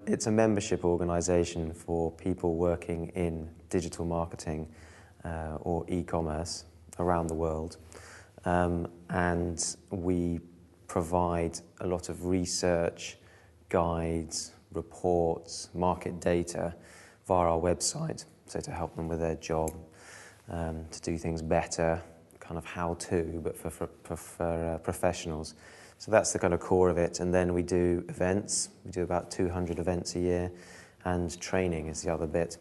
It's a membership organisation for people working in digital marketing or e-commerce around the world. And we provide a lot of research, guides, reports, market data via our website, so to help them with their job, to do things better, kind of how-to, but for professionals. So that's the kind of core of it. And then we do events. We do about 200 events a year, and training is the other bit.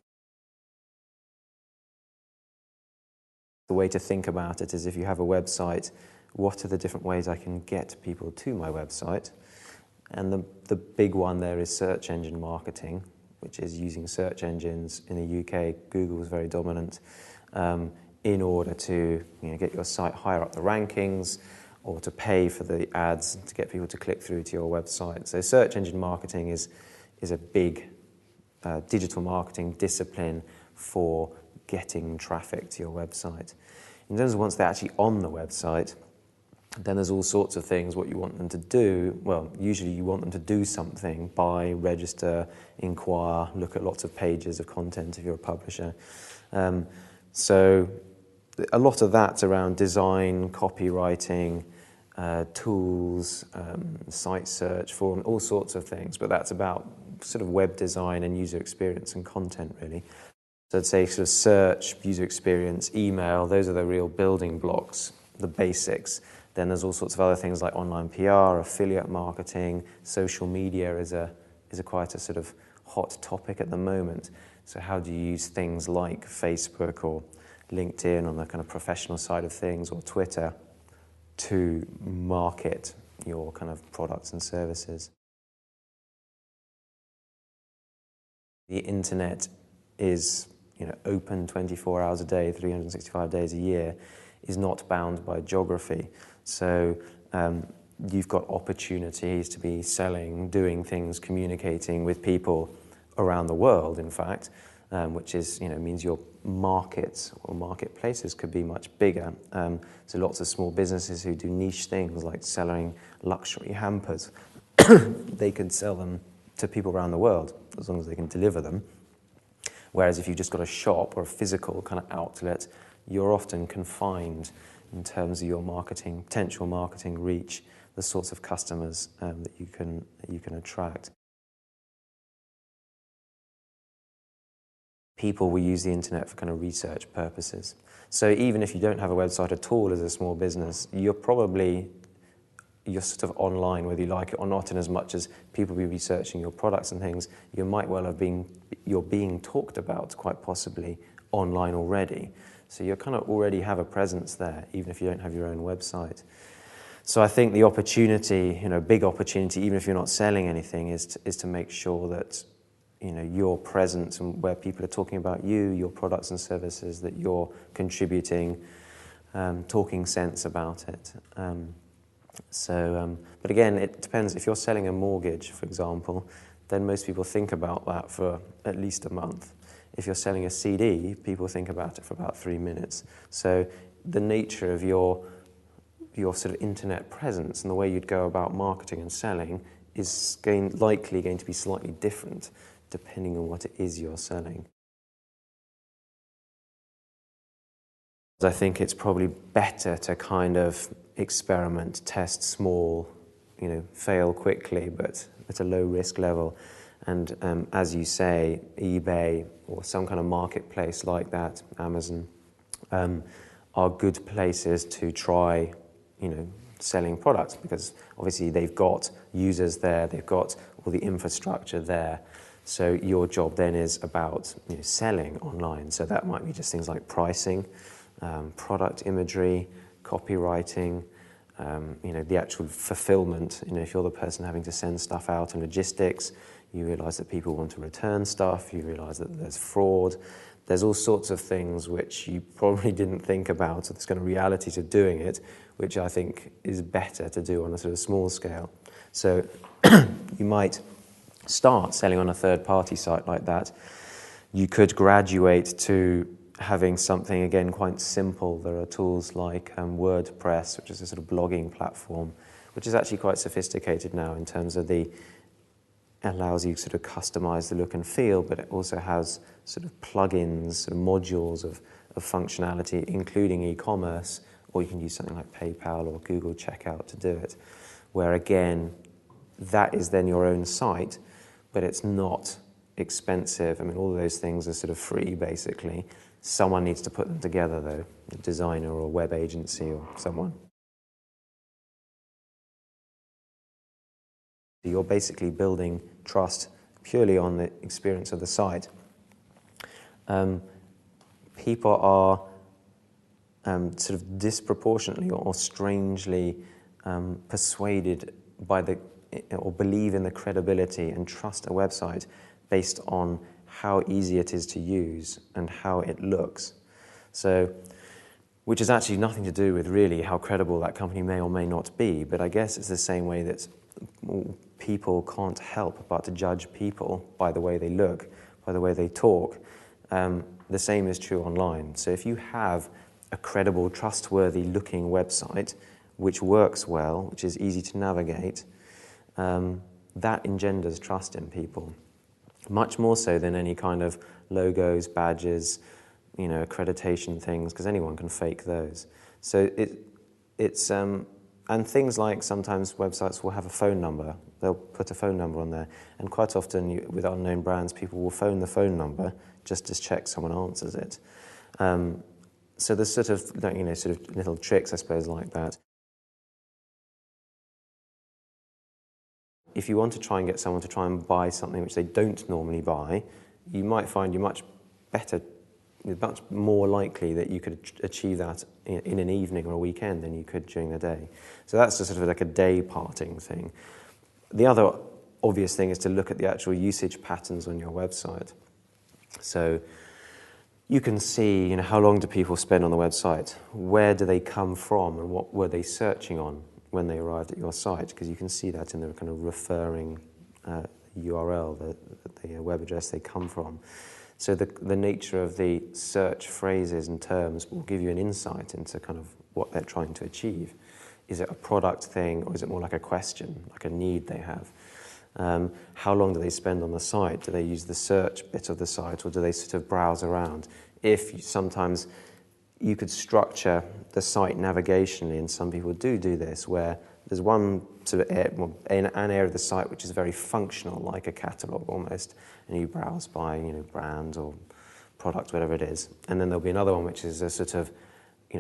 The way to think about it is, if you have a website, what are the different ways I can get people to my website? And the big one there is search engine marketing, which is using search engines. In the UK, Google is very dominant, in order to get your site higher up the rankings, or to pay for the ads to get people to click through to your website. So search engine marketing is a big digital marketing discipline for getting traffic to your website. In terms of once they're actually on the website, then there's all sorts of things what you want them to do. Well, usually you want them to do something: buy, register, inquire, look at lots of pages of content if you're a publisher. So a lot of that's around design, copywriting, tools, site search, forum, all sorts of things. But that's about sort of web design and user experience and content, really. So I'd say sort of search, user experience, email, those are the real building blocks, the basics. Then there's all sorts of other things like online PR, affiliate marketing, social media is quite a sort of hot topic at the moment. So how do you use things like Facebook or LinkedIn on the kind of professional side of things, or Twitter, to market your kind of products and services? The internet is open 24 hours a day, 365 days a year, is not bound by geography. So you've got opportunities to be selling, doing things, communicating with people around the world, in fact, which is, means your markets or marketplaces could be much bigger. So lots of small businesses who do niche things like selling luxury hampers, they can sell them to people around the world as long as they can deliver them. Whereas if you've just got a shop or a physical kind of outlet, you're often confined in terms of your marketing, potential marketing reach, the sorts of customers that you can attract. People will use the internet for kind of research purposes. So even if you don't have a website at all as a small business, you're sort of online, whether you like it or not, in as much as people be researching your products and things. You might well have you're being talked about quite possibly online already. So you kind of already have a presence there, even if you don't have your own website. So I think the opportunity, big opportunity, even if you're not selling anything, is to make sure that your presence and where people are talking about you, your products and services, that you're contributing, talking sense about it. But again, it depends. If you're selling a mortgage, for example, then most people think about that for at least a month. If you're selling a CD, people think about it for about 3 minutes. So the nature of your sort of internet presence and the way you'd go about marketing and selling is likely going to be slightly different depending on what it is you're selling. I think it's probably better to kind of experiment, test small, fail quickly, but at a low risk level. And as you say, eBay or some kind of marketplace like that, Amazon, are good places to try, selling products, because obviously they've got users there, they've got all the infrastructure there. So your job then is about selling online. So that might be just things like pricing, product imagery, copywriting, the actual fulfillment. If you're the person having to send stuff out, and logistics, you realise that people want to return stuff, you realise that there's fraud. There's all sorts of things which you probably didn't think about, so there's kind of reality to doing it, which I think is better to do on a sort of small scale. So you might start selling on a third-party site like that. You could graduate to having something, again, quite simple. There are tools like WordPress, which is a sort of blogging platform, which is actually quite sophisticated now in terms of the allows you to sort of customize the look and feel, but it also has sort of plugins, sort of modules of functionality, including e-commerce, or you can use something like PayPal or Google Checkout to do it, where again, that is then your own site, but it's not expensive. I mean, all of those things are sort of free, basically. Someone needs to put them together, though, a designer or a web agency or someone. You're basically building trust purely on the experience of the site. People are sort of disproportionately or strangely persuaded by or believe in the credibility and trust a website based on how easy it is to use and how it looks. So, which has actually nothing to do with really how credible that company may or may not be, but I guess it's the same way that people can't help but to judge people by the way they look, by the way they talk. The same is true online. So if you have a credible, trustworthy looking website which works well, which is easy to navigate, that engenders trust in people. Much more so than any kind of logos, badges, accreditation things, because anyone can fake those. So it's and things like sometimes websites will have a phone number. They'll put a phone number on there, and quite often with unknown brands, people will phone the phone number just to check someone answers it. So there's sort of little tricks, I suppose, like that. If you want to try and get someone to try and buy something which they don't normally buy, you might find you're much more likely that you could achieve that in an evening or a weekend than you could during the day. So that's just sort of like a day parting thing. The other obvious thing is to look at the actual usage patterns on your website. So you can see, how long do people spend on the website? Where do they come from, and what were they searching on when they arrived at your site? Because you can see that in the kind of referring URL, the web address they come from. So the nature of the search phrases and terms will give you an insight into kind of what they're trying to achieve. Is it a product thing, or is it more like a question, like a need they have? How long do they spend on the site? Do they use the search bit of the site, or do they sort of browse around? Sometimes you could structure the site navigationally, and some people do this, where there's one sort of an area of the site which is very functional, like a catalogue almost, and you browse by brand or product, whatever it is. And then there'll be another one which is a sort of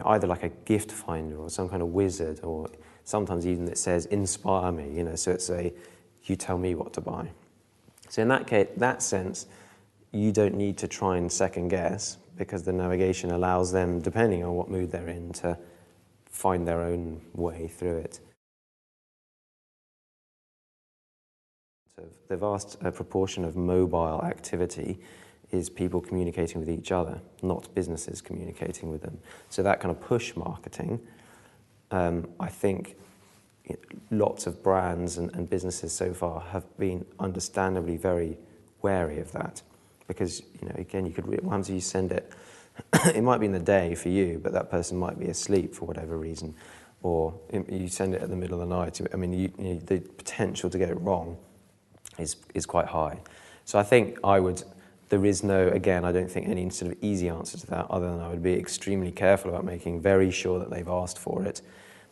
either like a gift finder or some kind of wizard, or sometimes even it says inspire me, so it's you tell me what to buy. So in that sense, you don't need to try and second guess, because the navigation allows them, depending on what mood they're in, to find their own way through it. So the vast proportion of mobile activity is people communicating with each other, not businesses communicating with them. So that kind of push marketing, I think lots of brands and businesses so far have been understandably very wary of that, because again, you could once you send it, it might be in the day for you, but that person might be asleep for whatever reason, or you send it at the middle of the night. I mean, the potential to get it wrong is quite high. So I think there is again, I don't think any sort of easy answer to that, other than I would be extremely careful about making very sure that they've asked for it,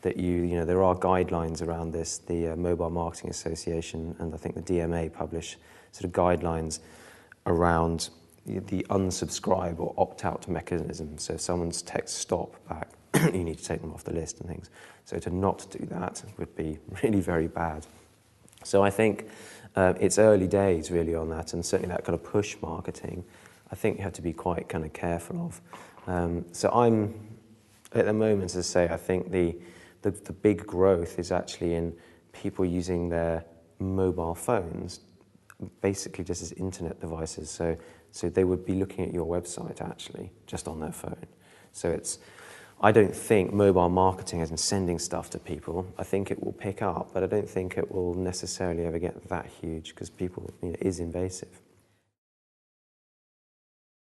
that there are guidelines around this. The Mobile Marketing Association and I think the DMA publish sort of guidelines around the unsubscribe or opt-out mechanism. So if someone's text stop back, you need to take them off the list and things. So to not do that would be really very bad. So I think it's early days really on that, and certainly that kind of push marketing, I think you have to be quite kind of careful of. So I'm, at the moment, as I say, I think the big growth is actually in people using their mobile phones basically just as internet devices. So they would be looking at your website actually just on their phone. So I don't think mobile marketing as in sending stuff to people, I think it will pick up, but I don't think it will necessarily ever get that huge, because people, it is invasive.